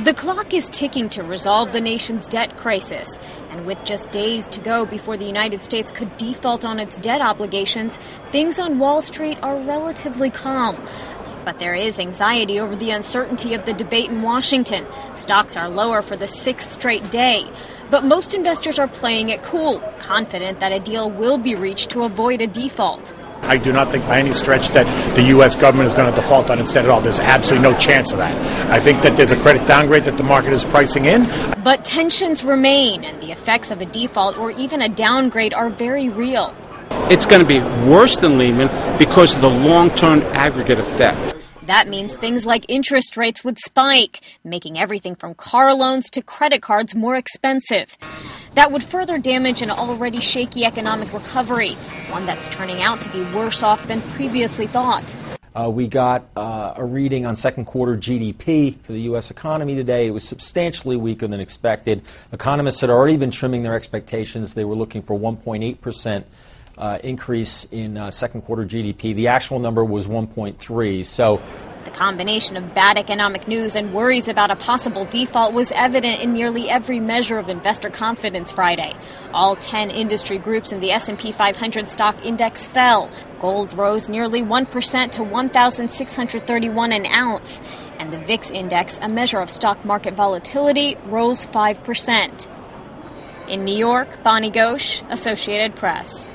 The clock is ticking to resolve the nation's debt crisis, and with just days to go before the United States could default on its debt obligations, things on Wall Street are relatively calm. But there is anxiety over the uncertainty of the debate in Washington. Stocks are lower for the sixth straight day. But most investors are playing it cool, confident that a deal will be reached to avoid a default. I do not think by any stretch that the U.S. government is going to default on its debt at all. There's absolutely no chance of that. I think that there's a credit downgrade that the market is pricing in. But tensions remain, and the effects of a default or even a downgrade are very real. It's going to be worse than Lehman because of the long-term aggregate effect. That means things like interest rates would spike, making everything from car loans to credit cards more expensive. That would further damage an already shaky economic recovery, one that's turning out to be worse off than previously thought. We got a reading on second quarter GDP for the U.S. economy today. It was substantially weaker than expected. Economists had already been trimming their expectations. They were looking for 1.8% increase in second quarter GDP. The actual number was 1.3. So the combination of bad economic news and worries about a possible default was evident in nearly every measure of investor confidence Friday. All 10 industry groups in the S&P 500 stock index fell. Gold rose nearly 1% to $1,631 an ounce. And the VIX index, a measure of stock market volatility, rose 5%. In New York, Bonnie Ghosh, Associated Press.